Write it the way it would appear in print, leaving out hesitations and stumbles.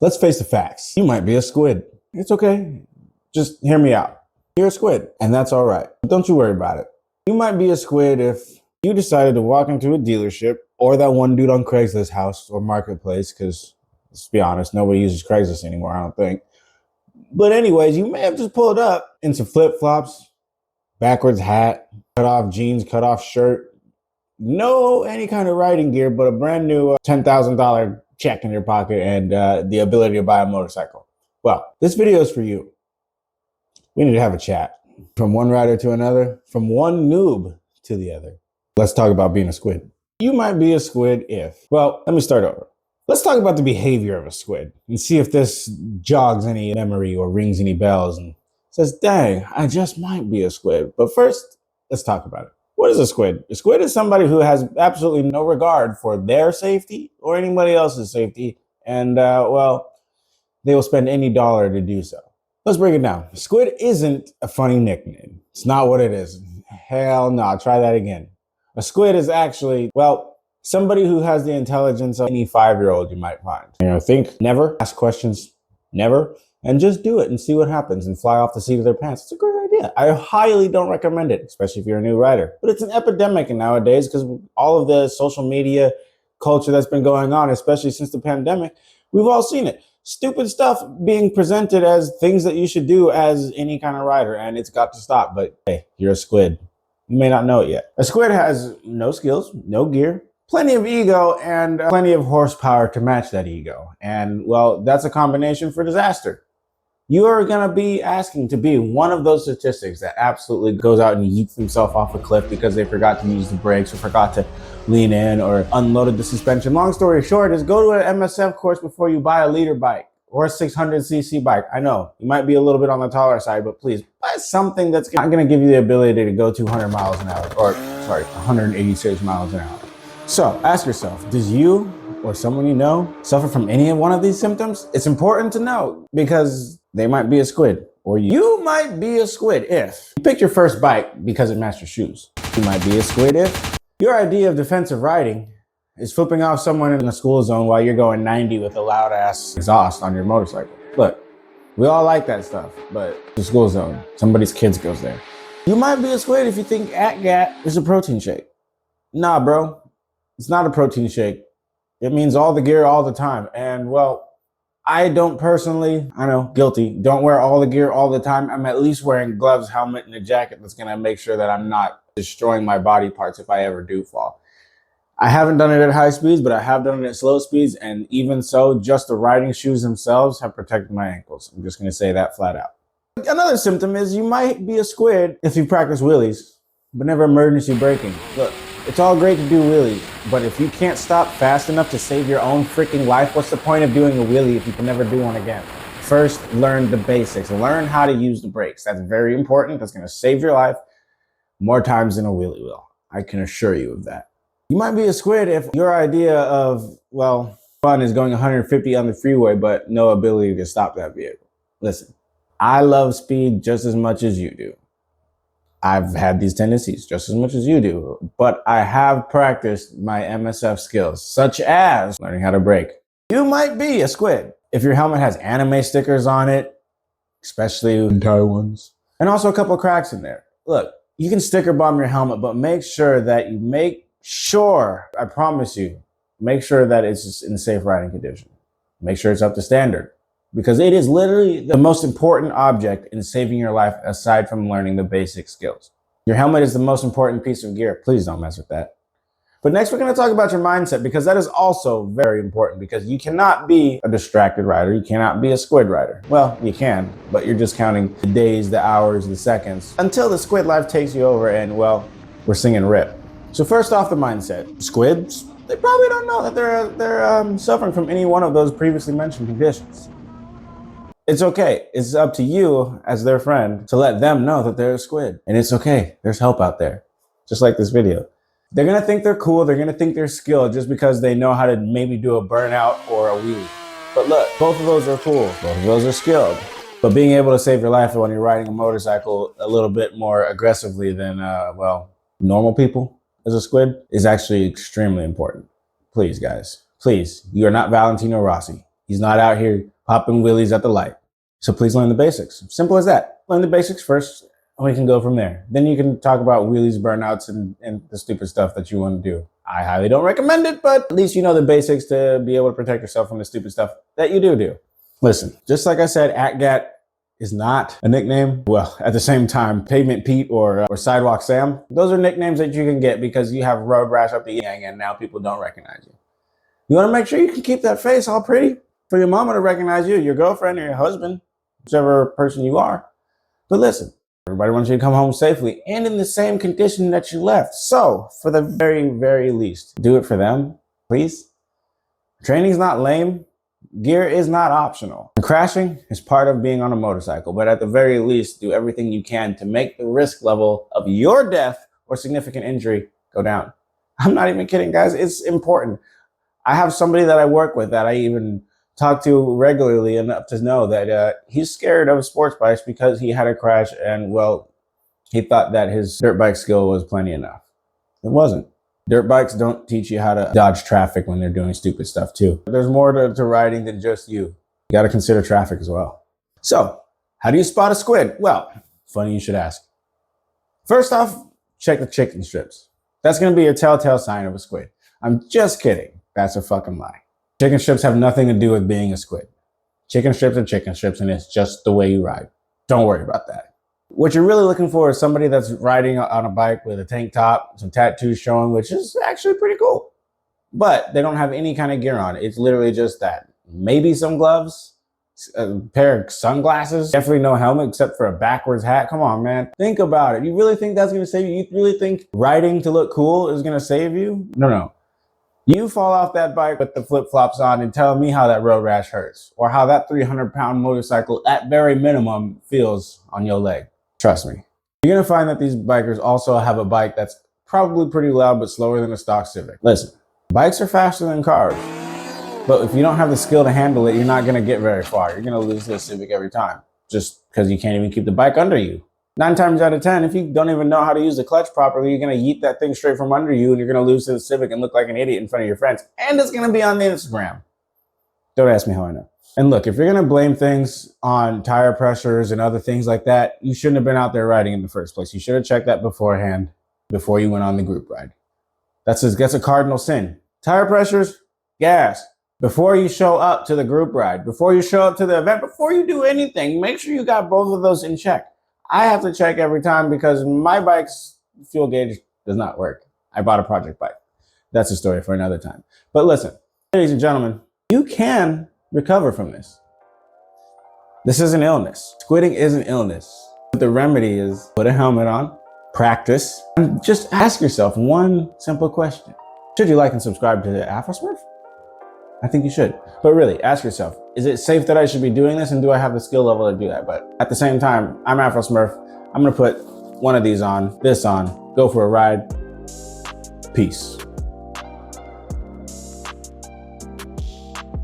Let's face the facts. You might be a squid. It's okay. Just hear me out. You're a squid, and that's all right. Don't you worry about it. You might be a squid if you decided to walk into a dealership or that one dude on Craigslist house or marketplace, because let's be honest, nobody uses Craigslist anymore, I don't think. But anyways, you may have just pulled up in some flip-flops, backwards hat, cut off jeans, cut off shirt, no any kind of riding gear, but a brand new $10,000 check in your pocket and the ability to buy a motorcycle. Well, this video is for you. We need to have a chat. From one rider to another, from one noob to the other. Let's talk about being a squid. You might be a squid if, well, let me start over. Let's talk about the behavior of a squid and see if this jogs any memory or rings any bells and says, dang, I just might be a squid. But first, let's talk about it. What is a squid? A squid is somebody who has absolutely no regard for their safety or anybody else's safety. And, well, they will spend any dollar to do so. Let's break it down. Squid isn't a funny nickname. It's not what it is. Hell no, try that again. A squid is actually, well, somebody who has the intelligence of any 5-year-old you might find. Think never, ask questions never, and just do it and see what happens and fly off the seat of their pants. It's a great idea. I highly don't recommend it, especially if you're a new writer. But it's an epidemic nowadays because all of the social media culture that's been going on, especially since the pandemic, we've all seen it. Stupid stuff being presented as things that you should do as any kind of writer, and it's got to stop. But hey, you're a squid. You may not know it yet. A squid has no skills, no gear, plenty of ego, and plenty of horsepower to match that ego. And well, that's a combination for disaster. You are going to be asking to be one of those statistics that absolutely goes out and yeets themselves off a cliff because they forgot to use the brakes or forgot to lean in or unloaded the suspension. Long story short is go to an MSF course before you buy a liter bike or a 600cc bike. I know you might be a little bit on the taller side, but please buy something that's not going to give you the ability to go 200 miles an hour or 186 miles an hour. So ask yourself, does you or someone you know suffer from any one of these symptoms? It's important to know because they might be a squid, or you might be a squid if you picked your first bike because it matched your shoes. You might be a squid if your idea of defensive riding is flipping off someone in the school zone while you're going 90 with a loud ass exhaust on your motorcycle. Look, we all like that stuff, but the school zone, somebody's kids goes there. You might be a squid if you think AtGat is a protein shake. Nah, bro, it's not a protein shake. It means all the gear all the time. And well, I don't personally, I know, guilty, don't wear all the gear all the time. I'm at least wearing gloves, helmet, and a jacket that's gonna make sure that I'm not destroying my body parts if I ever do fall. I haven't done it at high speeds, but I have done it at slow speeds. And even so, just the riding shoes themselves have protected my ankles. I'm just gonna say that flat out. Another symptom is you might be a squid if you practice wheelies, but never emergency braking. Look, it's all great to do wheelies, but if you can't stop fast enough to save your own freaking life, what's the point of doing a wheelie if you can never do one again? First, learn the basics. Learn how to use the brakes. That's very important. That's going to save your life more times than a wheelie will. I can assure you of that. You might be a squid if your idea of, well, fun is going 150 on the freeway, but no ability to stop that vehicle. Listen, I love speed just as much as you do. I've had these tendencies just as much as you do, but I have practiced my MSF skills, such as learning how to brake. You might be a squid if your helmet has anime stickers on it, especially entire ones, and also a couple of cracks in there. Look, you can sticker bomb your helmet, but make sure that I promise you, make sure that it's in safe riding condition. Make sure it's up to standard. Because it is literally the most important object in saving your life aside from learning the basic skills. Your helmet is the most important piece of gear. Please don't mess with that. But next we're going to talk about your mindset because that is also very important because you cannot be a distracted rider. You cannot be a squid rider. Well, you can, but you're just counting the days, the hours, the seconds until the squid life takes you over and, well, we're singing RIP. So first off, the mindset. Squids, they probably don't know that they're suffering from any one of those previously mentioned conditions. It's okay. It's up to you as their friend to let them know that they're a squid. And it's okay. There's help out there. Just like this video. They're going to think they're cool. They're going to think they're skilled just because they know how to maybe do a burnout or a wheelie. But look, both of those are cool. Both of those are skilled. But being able to save your life when you're riding a motorcycle a little bit more aggressively than, well, normal people as a squid is actually extremely important. Please, guys. Please. You are not Valentino Rossi. He's not out here popping wheelies at the light. So please learn the basics. Simple as that. Learn the basics first, and we can go from there. Then you can talk about wheelies, burnouts, and the stupid stuff that you want to do. I highly don't recommend it, but at least you know the basics to be able to protect yourself from the stupid stuff that you do. Listen, just like I said, AtGat is not a nickname. Well, at the same time, Pavement Pete or Sidewalk Sam, those are nicknames that you can get because you have road rash up the yang and now people don't recognize you. You want to make sure you can keep that face all pretty for your mama to recognize you, your girlfriend or your husband, whichever person you are. But listen, everybody wants you to come home safely and in the same condition that you left. So for the very, very least, do it for them, please. Training's not lame. Gear is not optional. Crashing is part of being on a motorcycle, but at the very least, do everything you can to make the risk level of your death or significant injury go down. I'm not even kidding, guys. It's important. I have somebody that I work with that I even talk to regularly enough to know that he's scared of sports bikes because he had a crash and, well, he thought that his dirt bike skill was plenty enough. It wasn't. Dirt bikes don't teach you how to dodge traffic when they're doing stupid stuff too. There's more to riding than just you. You got to consider traffic as well. So, how do you spot a squid? Well, funny you should ask. First off, check the chicken strips. That's going to be a telltale sign of a squid. I'm just kidding. That's a fucking lie. Chicken strips have nothing to do with being a squid. Chicken strips are chicken strips and it's just the way you ride. Don't worry about that. What you're really looking for is somebody that's riding on a bike with a tank top, some tattoos showing, which is actually pretty cool. But they don't have any kind of gear on. It's literally just that. Maybe some gloves, a pair of sunglasses, definitely no helmet except for a backwards hat. Come on, man. Think about it. You really think that's going to save you? You really think riding to look cool is going to save you? No. You fall off that bike with the flip-flops on and tell me how that road rash hurts or how that 300-pound motorcycle at very minimum feels on your leg. Trust me. You're going to find that these bikers also have a bike that's probably pretty loud but slower than a stock Civic. Listen, bikes are faster than cars, but if you don't have the skill to handle it, you're not going to get very far. You're going to lose to a Civic every time just because you can't even keep the bike under you. 9 times out of 10, if you don't even know how to use the clutch properly, you're going to yeet that thing straight from under you and you're going to lose to the Civic and look like an idiot in front of your friends. And it's going to be on the Instagram. Don't ask me how I know. And look, if you're going to blame things on tire pressures and other things like that, you shouldn't have been out there riding in the first place. You should have checked that beforehand before you went on the group ride. That's a cardinal sin. Tire pressures, gas. Before you show up to the group ride, before you show up to the event, before you do anything, make sure you got both of those in check. I have to check every time because my bike's fuel gauge does not work. I bought a project bike. That's a story for another time. But listen, ladies and gentlemen, you can recover from this. This is an illness. Squidding is an illness. The remedy is put a helmet on, practice, and just ask yourself one simple question. Should you like and subscribe to the AfroSmurf? I think you should. But really, ask yourself, is it safe that I should be doing this and do I have the skill level to do that? But at the same time, I'm AfroSmurf. I'm gonna put one of these on, this on, go for a ride. Peace.